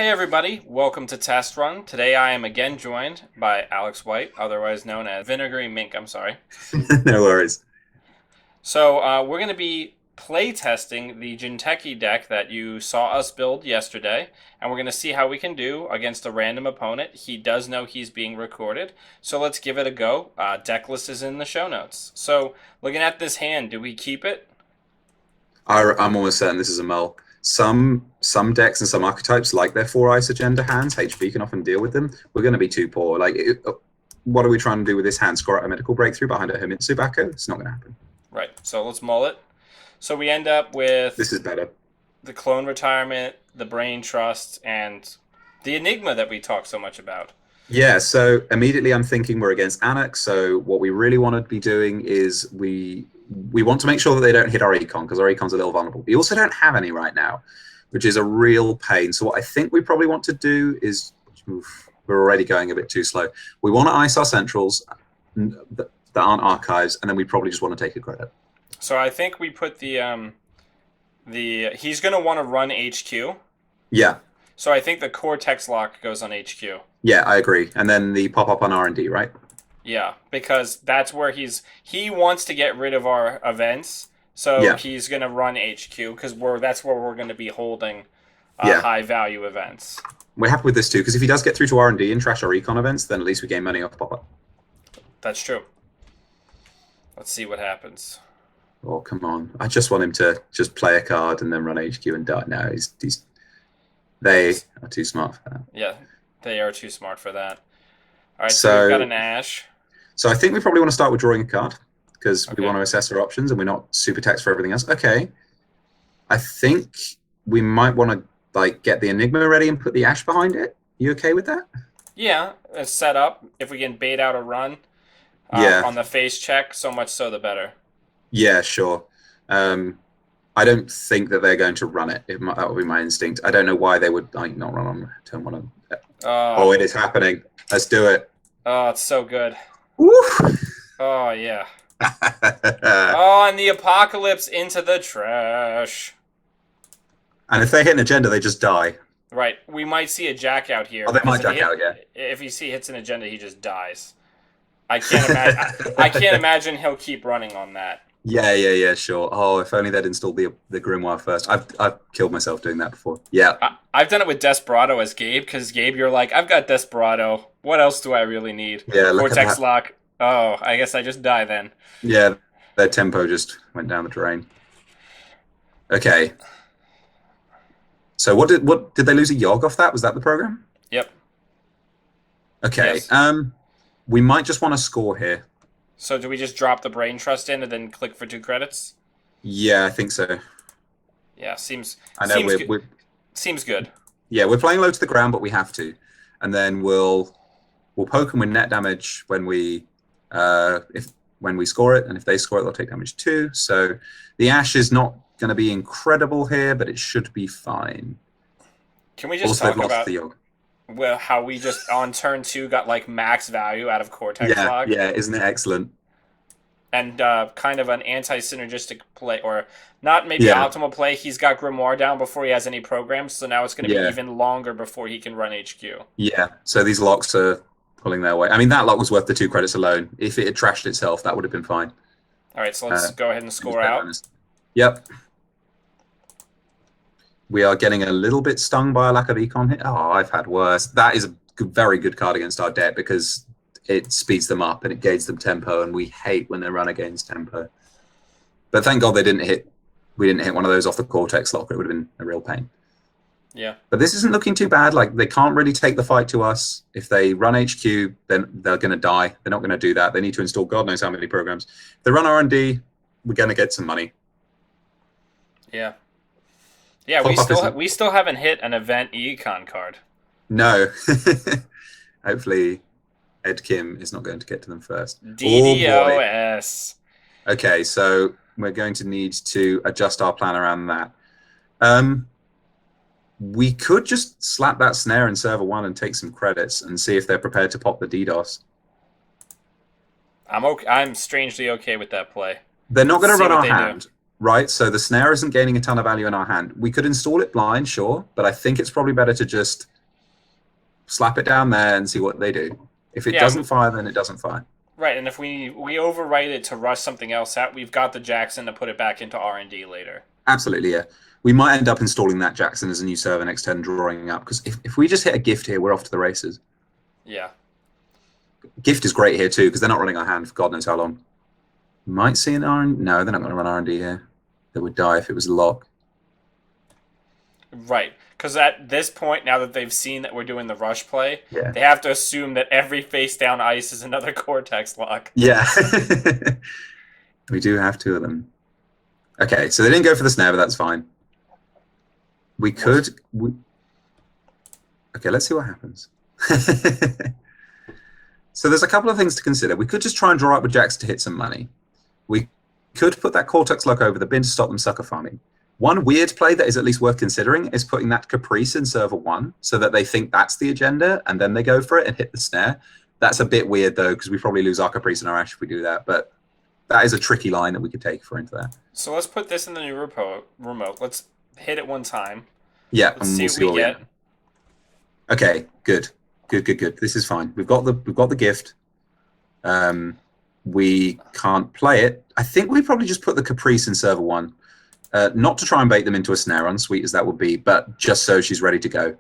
Hey everybody, welcome to Test Run. Today I am again joined by Alex White, otherwise known as VinegaryMink, I'm sorry. No worries. So we're going to be play testing the Jinteki deck that you saw us build yesterday, and we're going to see how we can do against a random opponent. He does know he's being recorded, so let's give it a go. Deck list is in the show notes. So looking at this hand, do we keep it? I'm almost certain this is a mull. Some decks and some archetypes like their 4 ice agenda hands. HB can often deal with them. We're going to be too poor. What are we trying to do with this hand? Score out a medical breakthrough behind a Himitsu Bako? It's not going to happen. Right, so let's mull it. So we end up with This is better. the Clone Retirement, the Brain Trust, and the Enigma that we talk so much about. Yeah, so immediately I'm thinking we're against Anarch, so what we really want to be doing is we want to make sure that they don't hit our econ, because our econ's a little vulnerable. We also don't have any right now, which is a real pain. So what I think we probably want to do is, we're already going a bit too slow. We want to ice our centrals that aren't archives, and then we probably just want to take a credit. So I think we put the he's going to want to run HQ. Yeah. So I think the Cortex lock goes on HQ. Yeah, I agree. And then the pop-up on R&D, right? Yeah, because that's where he wants to get rid of our events. So Yeah. he's going to run HQ because that's where we're going to be holding Yeah. high value events. We're happy with this too, because if he does get through to R&D and trash our econ events, then at least we gain money off pop-up. That's true. Let's see what happens. Oh, come on. I just want him to just play a card and then run HQ and die. No, they are too smart for that. Yeah, they are too smart for that. All right, so So we've got an Ash. So I think we probably want to start with drawing a card, because Okay. we want to assess our options and we're not super text for everything else. Okay. I think we might want to get the Enigma ready and put the Ash behind it. You okay with that? Yeah, it's set up. If we can bait out a run Yeah. on the face check, so much so the better. Yeah, sure. I don't think that they're going to run it. That would be my instinct. I don't know why they would not run on turn one. Oh, it is happening. Let's do it. Oh, it's so good. Woo! Oh, yeah. Oh, and the Apocalypse into the trash. And if they hit an agenda, they just die. Right. We might see a Jack out here. Oh, they might Jack out, yeah. If he hits an agenda, he just dies. I can't imagine. I can't imagine he'll keep running on that. Yeah, sure. Oh, if only they'd installed the Grimoire first. I've killed myself doing that before. Yeah. I've done it with Desperado as Gabe, because Gabe, you're like, I've got Desperado. What else do I really need? Yeah, look at Vortex that. lock. Oh, I guess I just die then. Yeah, their tempo just went down the drain. Okay. So what did they lose a Yogg off that? Was that the program? Yep. Okay. Yes. We might just want to score here. So do we just drop the Brain Trust in and then click for 2 credits? Yeah, I think so. Yeah, seems. I know seems good. Yeah, we're playing low to the ground, but we have to, and then we'll poke them with net damage when we score it, and if they score it, they'll take damage too. So the Ash is not going to be incredible here, but it should be fine. Can we just Also, talk they've lost about the Yogg. well, how we just on turn 2 got like max value out of Cortex Log? Yeah, isn't it excellent? And kind of an anti-synergistic play, or not maybe optimal play. He's got Grimoire down before he has any programs, so now it's going to be even longer before he can run HQ. Yeah, so these locks are pulling their weight. I mean, that lock was worth the 2 credits alone. If it had trashed itself, that would have been fine. All right, so let's go ahead and score out. Yep. We are getting a little bit stung by a lack of econ here. Oh, I've had worse. That is a very good card against our deck, because it speeds them up and it gains them tempo, and we hate when they run against tempo. But thank God we didn't hit one of those off the Cortex lock. It would have been a real pain. Yeah. But this isn't looking too bad. They can't really take the fight to us. If they run HQ, then they're going to die. They're not going to do that. They need to install God knows how many programs. If they run R&D, we're going to get some money. Yeah. Yeah, we still haven't hit an event econ card. No. Hopefully Ed Kim is not going to get to them first. DDoS. Oh, okay, so we're going to need to adjust our plan around that. We could just slap that snare in server 1 and take some credits and see if they're prepared to pop the DDoS. I'm strangely okay with that play. They're not going to run our hand, right? So the snare isn't gaining a ton of value in our hand. We could install it blind, sure, but I think it's probably better to just slap it down there and see what they do. If it Yeah, doesn't fire, then it doesn't fire. right. And if we overwrite it to rush something else out, we've got the Jackson to put it back into R&D later. Absolutely, yeah. We might end up installing that Jackson as a new server next turn, drawing up. Because if we just hit a gift here, we're off to the races. Yeah. Gift is great here too, because they're not running our hand for God knows how long. Might see an R&D. No, they're not going to run R&D here. They would die if it was a lock. Right. Because at this point, now that they've seen that we're doing the rush play, Yeah. they have to assume that every face down ice is another Cortex lock. Yeah. We do have two of them. Okay, so they didn't go for the snare, but that's fine. We could... Okay, let's see what happens. So there's a couple of things to consider. We could just try and draw up with Jacks to hit some money. We could put that Cortex lock over the bin to stop them sucker farming. One weird play that is at least worth considering is putting that Caprice in server 1 so that they think that's the agenda and then they go for it and hit the snare. That's a bit weird, though, because we probably lose our Caprice and our Ash if we do that, but that is a tricky line that we could take for into that. So let's put this in the new remote. Let's hit it one time. Yeah, Let's see what we get. Okay, good. Good. This is fine. We've got the gift. We can't play it. I think we probably just put the Caprice in server 1. Not to try and bait them into a snare, unsweet as that would be, but just so she's ready to go.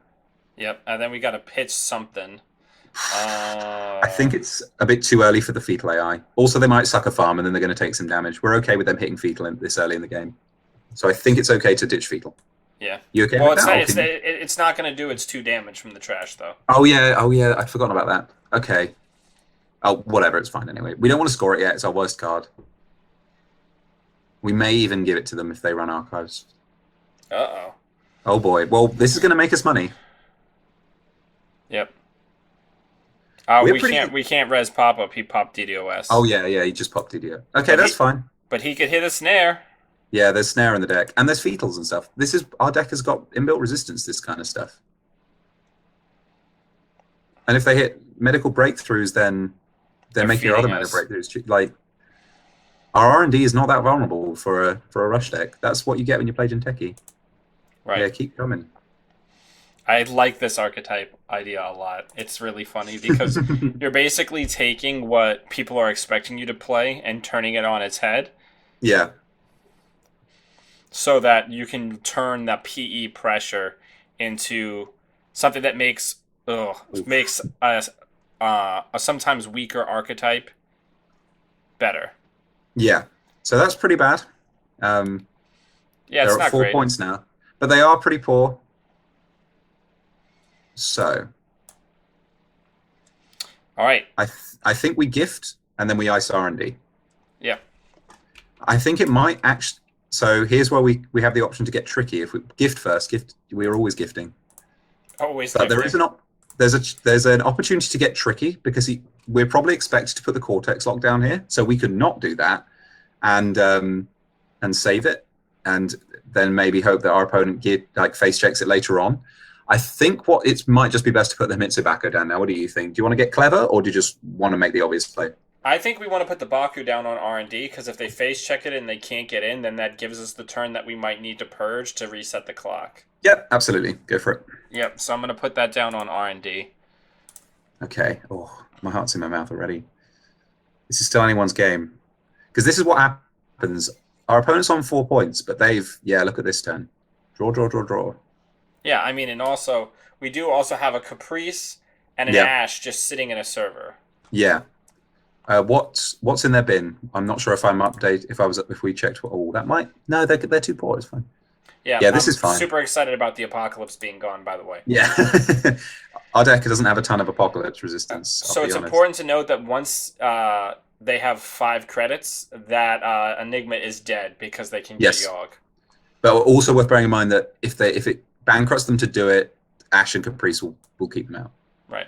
Yep, and then we got to pitch something. I think it's a bit too early for the fetal AI. Also, they might sucker farm and then they're going to take some damage. We're okay with them hitting fetal this early in the game. So I think it's okay to ditch fetal. Yeah. You okay well, with it's that? not, it's not going to do its 2 damage from the trash, though. Oh, yeah. I'd forgotten about that. Okay. Oh, whatever. It's fine anyway. We don't want to score it yet. It's our worst card. We may even give it to them if they run archives. Uh-oh. Oh, boy. Well, this is going to make us money. Yep. We can't res pop-up. He popped DDoS. Oh, yeah. He just popped DDO. Okay, that's fine. But he could hit a snare. Yeah, there's snare in the deck. And there's fetals and stuff. Our deck has got inbuilt resistance to this kind of stuff. And if they hit medical breakthroughs, then they're making your other medical breakthroughs. Like, our R&D is not that vulnerable for a rush deck. That's what you get when you play Jinteki. Right. Yeah, keep coming. I like this archetype idea a lot. It's really funny because you're basically taking what people are expecting you to play and turning it on its head. Yeah. So that you can turn that PE pressure into something that makes a sometimes weaker archetype better. Yeah. So that's pretty bad. Yeah, it's not 4 great. points now. But they are pretty poor. So. All right. I think we gift and then we ice R&D. Yeah. I think it might actually... So here's where we have the option to get tricky. If we gift first, we're always gifting. Always but gifting. There's an opportunity to get tricky because we're probably expected to put the Cortex lock down here. So we could not do that and save it. And then maybe hope that our opponent face checks it later on. I think it might just be best to put the Mitsubako down now. What do you think? Do you want to get clever or do you just want to make the obvious play? I think we want to put the Baku down on R&D because if they face check it and they can't get in, then that gives us the turn that we might need to purge to reset the clock. Yep, absolutely. Go for it. Yep, so I'm going to put that down on R&D. Okay. Oh, my heart's in my mouth already. This is still anyone's game. Because this is what happens. Our opponent's on 4 points, but look at this turn. Draw. Yeah, I mean, and also, we do also have a Caprice and an Ash just sitting in a server. Yeah. What's in their bin? I'm not sure if I'm updated. If we checked, that might. No, they're too poor. It's fine. Yeah, this is fine. Super excited about the Apocalypse being gone. By the way. Yeah, our deck doesn't have a ton of Apocalypse resistance. So it's important to note that once they have 5 credits, that Enigma is dead because they can get Yogg. But also worth bearing in mind that if it bankrupts them to do it, Ash and Caprice will keep them out. Right.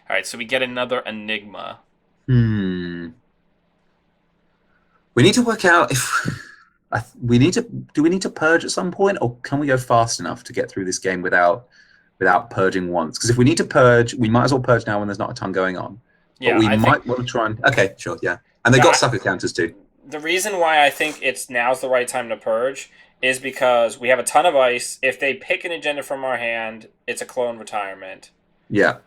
All right. So we get another Enigma. We need to work out if do we need to purge at some point, or can we go fast enough to get through this game without purging once? Because if we need to purge, we might as well purge now when there's not a ton going on. Yeah, but we might want to try and... Okay, sure, yeah. And they've got sucker counters too. The reason why I think now's the right time to purge is because we have a ton of ice. If they pick an agenda from our hand, it's a clone retirement. Yeah.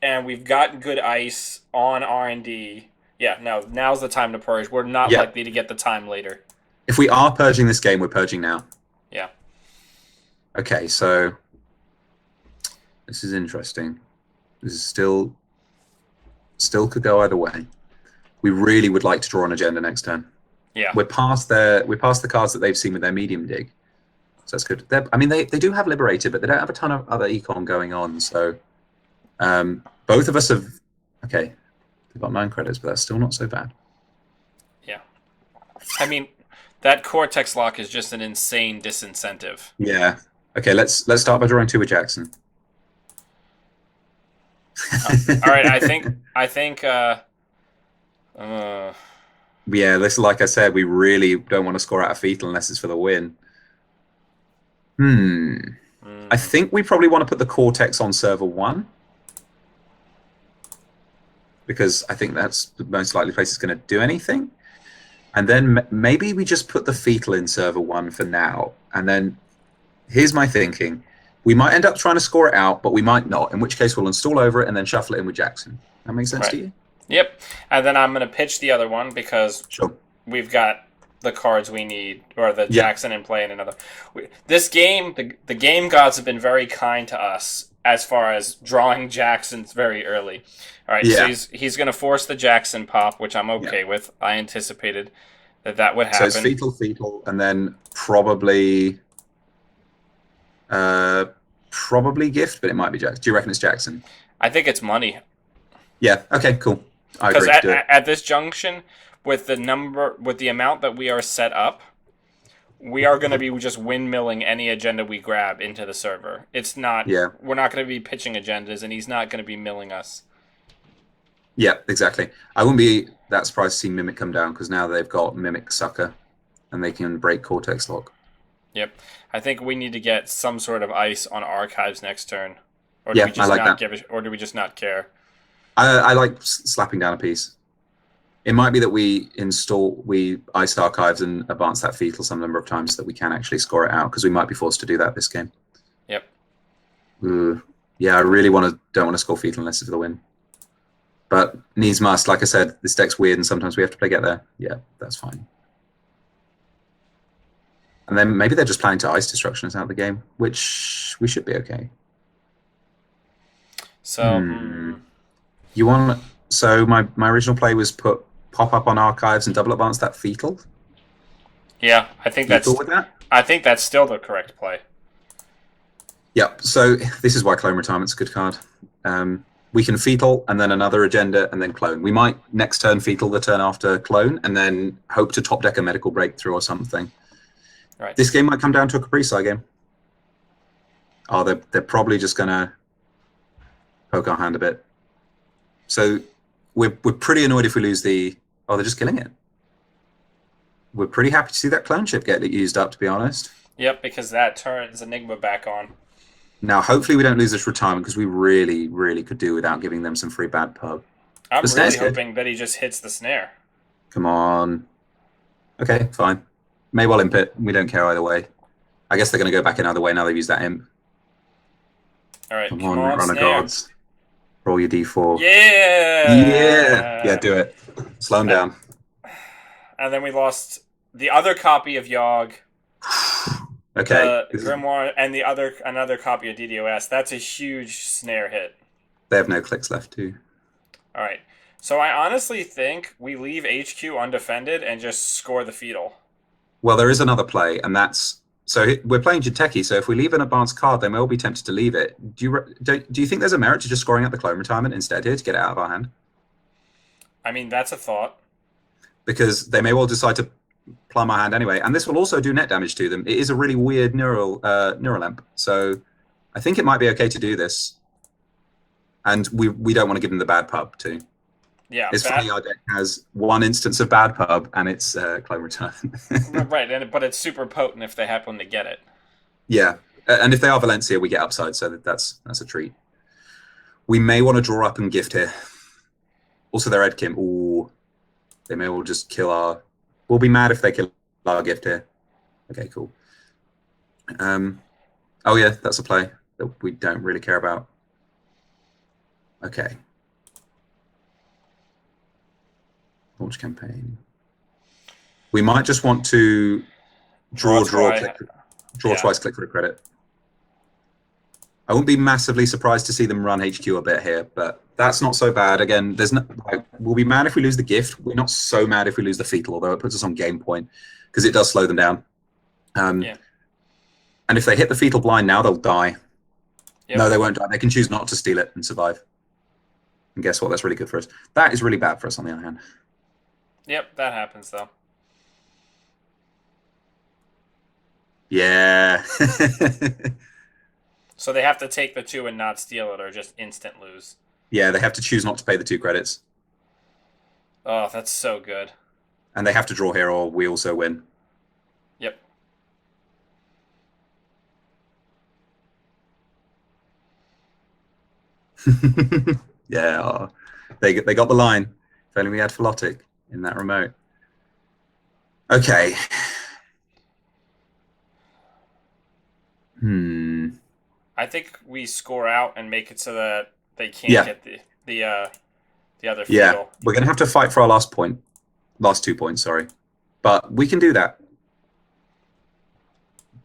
and we've got good ice on R&D. Yeah, no, now's the time to purge. We're not Yeah. likely to get the time later. If we are purging this game, we're purging now. Yeah. Okay, so this is interesting. This is still could go either way. We really would like to draw an agenda next turn. Yeah. We're past the cards that they've seen with their medium dig. So that's good. I mean, they do have Liberated, but they don't have a ton of other econ going on. So both of us have... Okay, they've got 9 credits, but that's still not so bad. Yeah. I mean, that Cortex lock is just an insane disincentive. Yeah. Okay, let's start by drawing 2 with Jackson. All right, I think yeah, this, like I said, we really don't want to score out a fetal unless it's for the win. I think we probably want to put the Cortex on server 1. Because I think that's the most likely place it's going to do anything. And then maybe we just put the fetal in server 1 for now. And then here's my thinking. We might end up trying to score it out, but we might not, in which case we'll install over it and then shuffle it in with Jackson. That makes sense to you? Yep. And then I'm going to pitch the other one because we've got the cards we need, or the Jackson in play and another. This game, the game gods have been very kind to us as far as drawing Jacksons very early. All right, so he's going to force the Jackson pop, which I'm okay with. I anticipated that would happen. So it's fetal, and then probably gift, but it might be Jackson. Do you reckon it's Jackson? I think it's money. Yeah. Okay. Cool. I agree. Because at this junction, with the amount that we are set up, we are going to be just windmilling any agenda we grab into the server. It's not. Yeah. We're not going to be pitching agendas, and he's not going to be milling us. Yeah, exactly. I wouldn't be that surprised to see Mimic come down because now they've got Mimic Sucker, and they can break Cortex Lock. Yep. I think we need to get some sort of ice on Archives next turn. Or do we just not or do we just not care? I like slapping down a piece. It might be that we ice Archives and advance that fetal some number of times so that we can actually score it out, because we might be forced to do that this game. Yep. Yeah, I really don't want to score fetal unless it's for the win. But needs must. Like I said, this deck's weird and sometimes we have to play get there. Yeah, that's fine. And then maybe they're just planning to ice destruction us out of the game, which we should be okay. So you want? So my original play was pop up on Archives and double advance that fetal. Yeah, I think that's. With that? I think that's still the correct play. Yeah. So this is why Clone Retirement's a good card. We can fetal and then another agenda and then clone. We might next turn fetal the turn after clone and then hope to top deck a medical breakthrough or something. Right. This game might come down to a Caprice game. Oh, they're probably just gonna poke our hand a bit. So we're pretty annoyed if we lose the. Oh, they're just killing it. We're pretty happy to see that clone chip get used up, to be honest. Yep, because that turns Enigma back on. Now, hopefully we don't lose this retirement because we really, really could do without giving them some free bad pub. I'm really hoping that he just hits the snare. Come on. Okay, fine. May well imp it. We don't care either way. I guess they're going to go back another way now they've used that imp. All right, come on Runner Gods. Roll your d4. Yeah! Yeah, do it. Slow him down. And then we lost the other copy of Yogg. Okay. The Grimoire and another copy of DDoS. That's a huge snare hit. They have no clicks left too. All right. So I honestly think we leave HQ undefended and just score the fetal. Well, there is another play, and that's so we're playing Jinteki. So if we leave an advanced card, they may all be tempted to leave it. Do you think there's a merit to just scoring out the Clone Retirement instead here to get it out of our hand? I mean, that's a thought. Because they may well decide to plumb our hand anyway, and this will also do net damage to them. It is a really weird neural amp, so I think it might be okay to do this. And we don't want to give them the bad pub too. Yeah, it's funny our deck has one instance of bad pub and it's Clone Return. Right, but it's super potent if they happen to get it. Yeah, and if they are Valencia, we get upside, so that's a treat. We may want to draw up and gift here. Also, their Edkim. Ooh, they may well just kill our. We'll be mad if they kill our gift here. Okay, cool. Oh yeah, that's a play that we don't really care about. Okay. Launch campaign. We might just want to draw, click, draw Yeah. twice, click for a credit. I wouldn't be massively surprised to see them run HQ a bit here, but that's not so bad. Again, there's no. Like, we'll be mad if we lose the gift. We're not so mad if we lose the fetal, although it puts us on game point because it does slow them down. Yeah. And if they hit the fetal blind now, they'll die. Yep. No, they won't die. They can choose not to steal it and survive. And guess what? That's really good for us. That is really bad for us, on the other hand. Yep, that happens though. Yeah. So they have to take the 2 and not steal it, or just instant lose. Yeah, they have to choose not to pay the 2 credits. Oh, that's so good. And they have to draw here, or we also win. Yep. Yeah, oh, they got the line. If only we had Philotic in that remote. Okay. I think we score out and make it so that they can't get the other fetal. Yeah, we're gonna have to fight for our last 2 points. Sorry, but we can do that.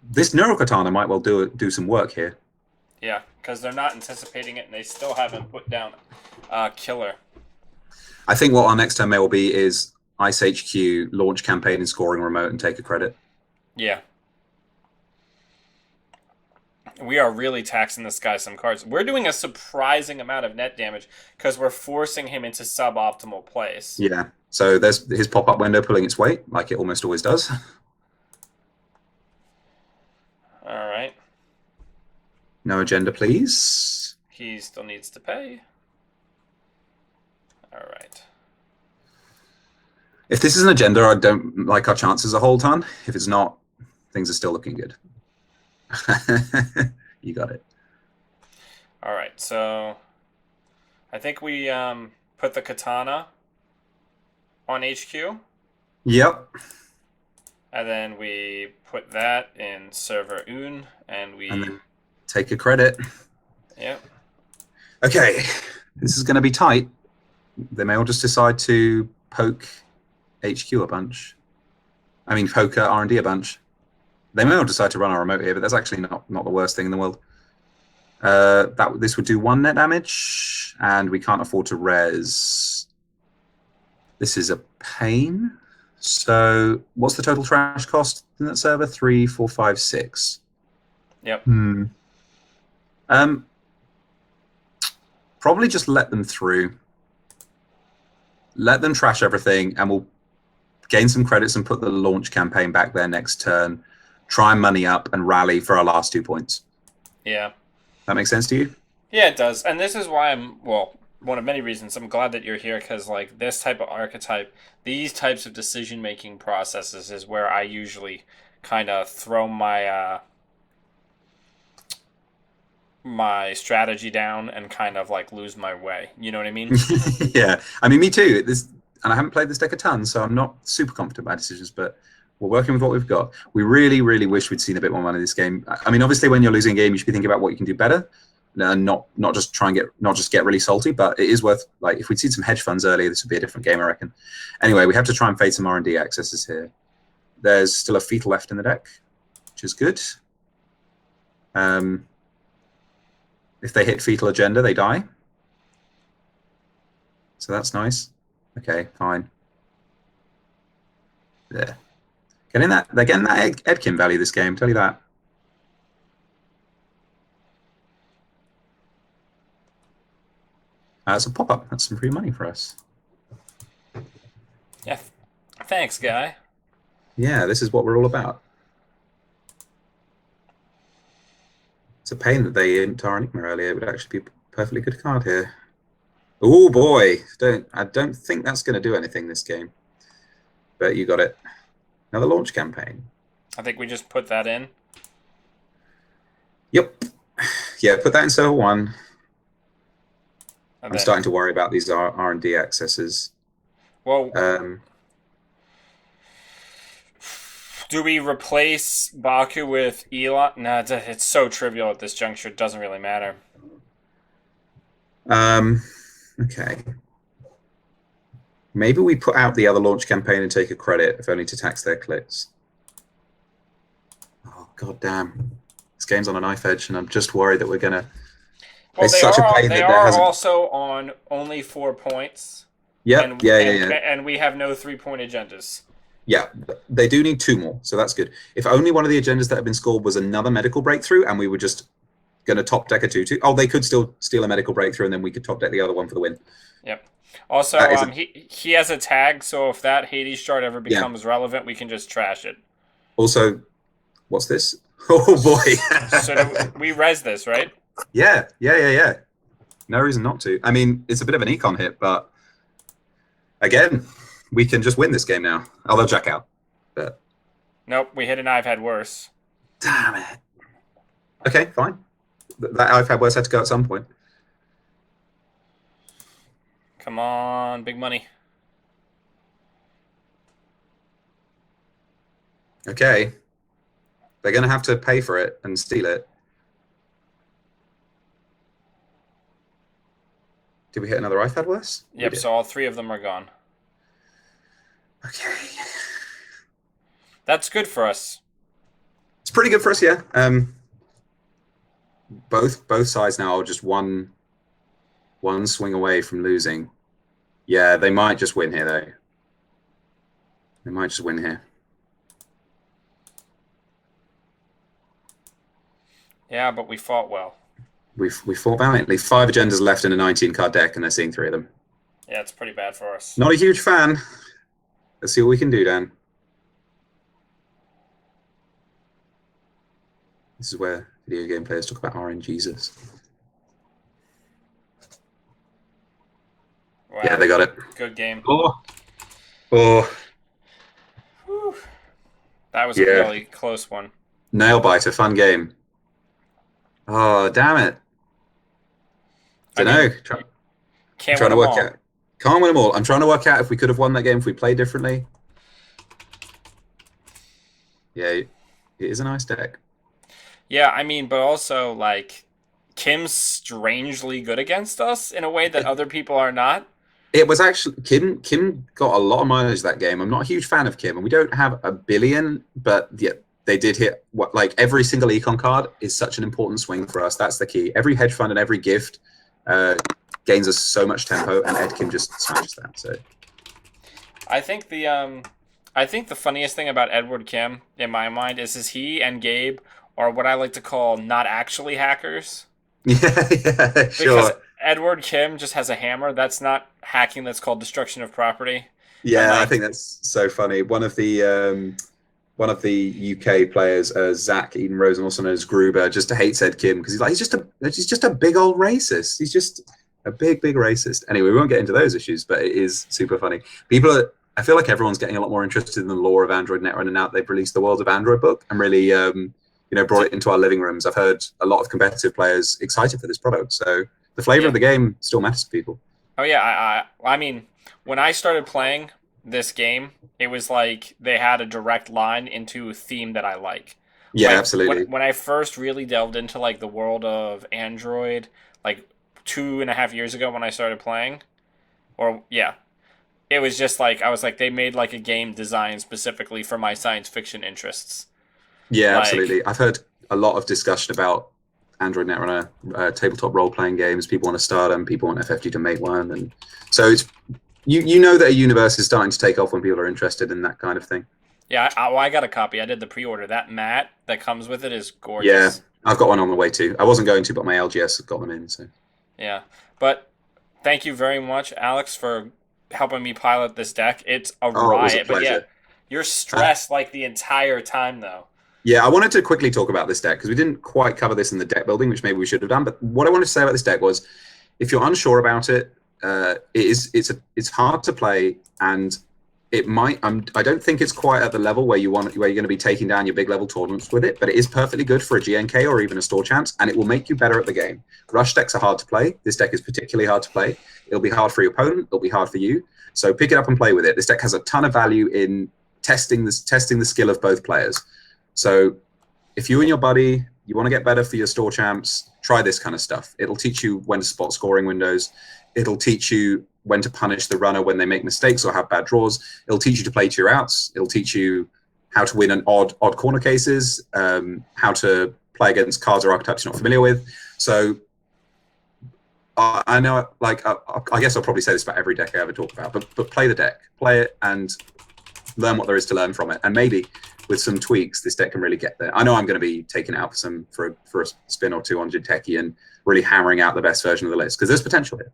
This Neural Katana might well do some work here. Yeah, because they're not anticipating it, and they still haven't put down Killer. I think what our next turn may well be is Ice HQ, launch campaign and scoring remote, and take a credit. Yeah. We are really taxing this guy some cards. We're doing a surprising amount of net damage because we're forcing him into suboptimal place. Yeah, so there's his pop-up window pulling its weight, like it almost always does. All right. No agenda, please. He still needs to pay. All right. If this is an agenda, I don't like our chances a whole ton. If it's not, things are still looking good. You got it. All right, so I think we put the katana on HQ. Yep. And then we put that in server un, and then take a credit. Yep. Okay, this is going to be tight. They may all just decide to poke HQ a bunch. I mean, poke R&D a bunch. They may all decide to run our remote here, but that's actually not the worst thing in the world. This would do 1 net damage, and we can't afford to res. This is a pain. So, what's the total trash cost in that server? 3, 4, 5, 6. Yep. Probably just let them through. Let them trash everything, and we'll gain some credits and put the launch campaign back there next turn. Try and money up and rally for our last 2 points. Yeah. That makes sense to you? Yeah, it does. And this is why one of many reasons I'm glad that you're here, because like this type of archetype, these types of decision-making processes is where I usually kind of throw my my strategy down and kind of like lose my way. You know what I mean? Yeah. I mean, me too. And I haven't played this deck a ton, so I'm not super confident in my decisions, but we're working with what we've got. We really, really wish we'd seen a bit more money this game. I mean, obviously, when you're losing a game, you should be thinking about what you can do better, and not just get really salty. But it is worth, like, if we'd seen some hedge funds earlier, this would be a different game, I reckon. Anyway, we have to try and fade some R&D accesses here. There's still a fetal left in the deck, which is good. If they hit fetal agenda, they die. So that's nice. Okay, fine. There. They're getting that Edkin value this game, tell you that. It's a pop-up. That's some free money for us. Yeah. Thanks, guy. Yeah, this is what we're all about. It's a pain that they didn't tar Enigma earlier. It would actually be a perfectly good card here. Oh boy, I don't think that's going to do anything this game. But you got it. Another launch campaign. I think we just put that in. Yep. Yeah, put that in server 1. I'm starting to worry about these R&D accesses. Well, do we replace Baku with Elon? No, it's so trivial at this juncture. It doesn't really matter. Okay. Maybe we put out the other launch campaign and take a credit, if only to tax their clicks. Oh, god damn. This game's on a knife edge, and I'm just worried that we're going to... Well, It's such a pain they that there are hasn't... also on only 4 points. Yep, and we have no 3-point agendas. Yeah, they do need 2 more, so that's good. If only one of the agendas that have been scored was another medical breakthrough, and we were just going to top deck a 2-2. Oh, they could still steal a medical breakthrough, and then we could top deck the other one for the win. Yep. Also, he has a tag, so if that Hades shard ever becomes relevant, we can just trash it. Also, what's this? Oh boy! So we res this, right? Yeah. No reason not to. I mean, it's a bit of an econ hit, but again, we can just win this game now. Oh, they'll check out. But... Nope, we hit an I've had worse. Damn it. Okay, fine. That I've had worse had to go at some point. Come on, big money. Okay. They're going to have to pay for it and steal it. Did we hit another I've had worse? Yep, so all 3 of them are gone. Okay. That's good for us. It's pretty good for us, yeah. Both sides now are just one swing away from losing. Yeah, they might just win here, though. They might just win here. Yeah, but we fought well. We fought valiantly. 5 agendas left in a 19-card deck, and they're seeing 3 of them. Yeah, it's pretty bad for us. Not a huge fan. Let's see what we can do, Dan. This is where video game players talk about RNGesus. Wow. Yeah, they got it. Good game. Oh. Whew. That was a really close one. Nail biter, fun game. Oh, damn it. Don't know. Can't trying win to work them all. out. Can't win them all. I'm trying to work out if we could have won that game if we played differently. Yeah, it is a nice deck. Yeah, I mean, but also, like, Kim's strangely good against us in a way that other people are not. It was actually... Kim got a lot of mileage that game. I'm not a huge fan of Kim, and we don't have a billion, but yeah, they did hit... Like, every single econ card is such an important swing for us. That's the key. Every hedge fund and every gift gains us so much tempo, and Ed Kim just smashes that. So, I think the funniest thing about Edward Kim, in my mind, is he and Gabe are what I like to call not actually hackers. Yeah, Because sure. Edward Kim just has a hammer. That's not hacking. That's called destruction of property. Yeah, I think that's so funny. One of the UK players, Zach Eden Rosen, also known as Gruber, just hates Ed Kim because he's just a big old racist. He's just a big racist. Anyway, we won't get into those issues, but it is super funny. I feel like everyone's getting a lot more interested in the lore of Android Netrun, and now they've released the World of Android book and really, brought it into our living rooms. I've heard a lot of competitive players excited for this product. So the flavor of the game still matters to people. Oh yeah, I mean, when I started playing this game, it was like they had a direct line into a theme that I like. Yeah, absolutely. When I first really delved into like the world of Android, like 2.5 years ago when I started playing, it was just like I was like they made like a game designed specifically for my science fiction interests. Yeah, absolutely. I've heard a lot of discussion about Android Netrunner tabletop role-playing games. People want to start them. People want FFG to make one, and so it's you know that a universe is starting to take off when people are interested in that kind of thing. Yeah, I got a copy. I did the pre-order. That mat that comes with it is gorgeous. Yeah, I've got one on the way too. I wasn't going to, but my LGS got them in. So yeah, but thank you very much, Alex, for helping me pilot this deck. It's a riot, it was a pleasure. But yeah, you're stressed like the entire time though. Yeah, I wanted to quickly talk about this deck because we didn't quite cover this in the deck building, which maybe we should have done. But what I wanted to say about this deck was, if you're unsure about it, it's hard to play, and it might. I don't think it's quite at the level where you're going to be taking down your big level tournaments with it. But it is perfectly good for a GNK or even a store chance, and it will make you better at the game. Rush decks are hard to play. This deck is particularly hard to play. It'll be hard for your opponent. It'll be hard for you. So pick it up and play with it. This deck has a ton of value in testing the skill of both players. So if you and your buddy you want to get better for your store champs, try this kind of stuff. It'll teach you when to spot scoring windows. It'll teach you when to punish the runner when they make mistakes or have bad draws. It'll teach you to play to your outs. It'll teach you how to win an odd corner cases, how to play against cards or archetypes you're not familiar with. So I know, like, I guess I'll probably say this about every deck I ever talk about, but play the deck, play it, and learn what there is to learn from it. And maybe with some tweaks, this deck can really get there. I know I'm going to be taking it out for a spin or two on Jinteki and really hammering out the best version of the list, because there's potential here.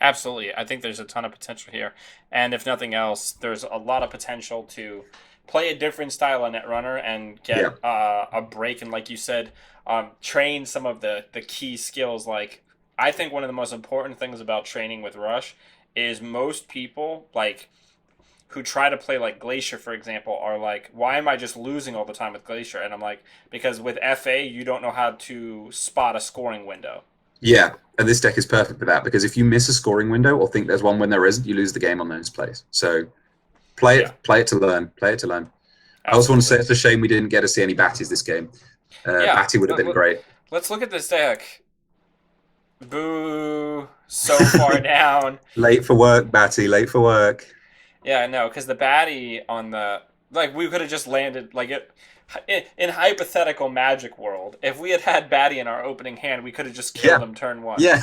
Absolutely. I think there's a ton of potential here. And if nothing else, there's a lot of potential to play a different style of Netrunner and get a break. And like you said, train some of the key skills. Like, I think one of the most important things about training with Rush is most people, like, who try to play like Glacier, for example, are like, why am I just losing all the time with Glacier? And I'm like, because with FA, you don't know how to spot a scoring window. Yeah, and this deck is perfect for that, because if you miss a scoring window or think there's one when there isn't, you lose the game on those plays. So play it to learn. Play it to learn. Absolutely. I also want to say it's a shame we didn't get to see any Batties this game. Batty would have been great. Let's look at this deck. Boo, so far down. Late for work, Batty, late for work. Yeah, I know, because the Batty on the... Like, we could have just landed... Like, in hypothetical Magic world, if we had Batty in our opening hand, we could have just killed him turn one. Yeah.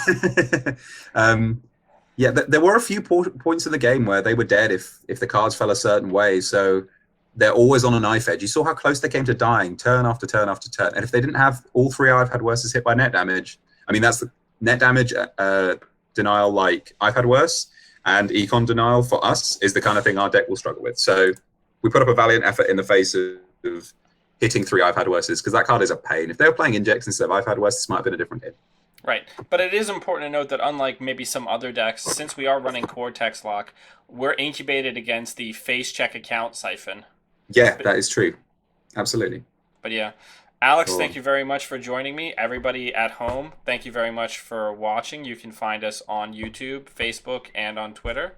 There were a few points in the game where they were dead if the cards fell a certain way, so they're always on a knife edge. You saw how close they came to dying turn after turn after turn, and if they didn't have all three I've had worse hit by net damage, I mean, that's the net damage denial like I've had worse, and econ denial for us is the kind of thing our deck will struggle with. So we put up a valiant effort in the face of hitting three I've had worses, because that card is a pain. If they were playing injects instead of I've had worse, this might have been a different hit. Right, but it is important to note that unlike maybe some other decks, since we are running Cortex Lock, we're incubated against the face check account siphon. Yeah, that is true. Absolutely. But yeah. Alex, thank you very much for joining me. Everybody at home, thank you very much for watching. You can find us on YouTube, Facebook, and on Twitter.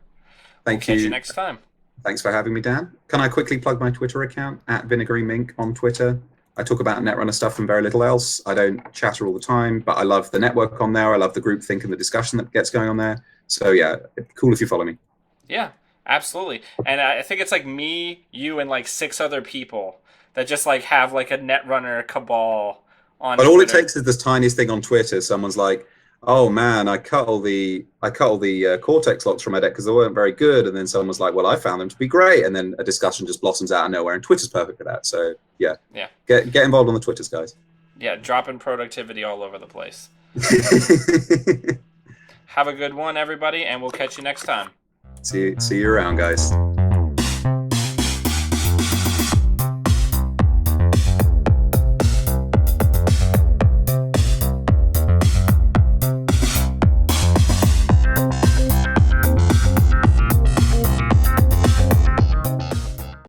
Thank you. Catch you next time. Thanks for having me, Dan. Can I quickly plug my Twitter account, at VinegaryMink on Twitter? I talk about Netrunner stuff and very little else. I don't chatter all the time, but I love the network on there. I love the group think and the discussion that gets going on there. So yeah, cool if you follow me. Yeah, absolutely. And I think it's like me, you, and like 6 other people that just like have like a Netrunner cabal on But Twitter. all it takes is this tiniest thing on Twitter. Someone's like, oh man, I cut all the Cortex locks from my deck because they weren't very good, and then someone's like, well, I found them to be great, and then a discussion just blossoms out of nowhere, and Twitter's perfect for that. So yeah, get involved on the Twitters, guys. Yeah, dropping productivity all over the place. Have a good one, everybody, and we'll catch you next time. See you around, guys.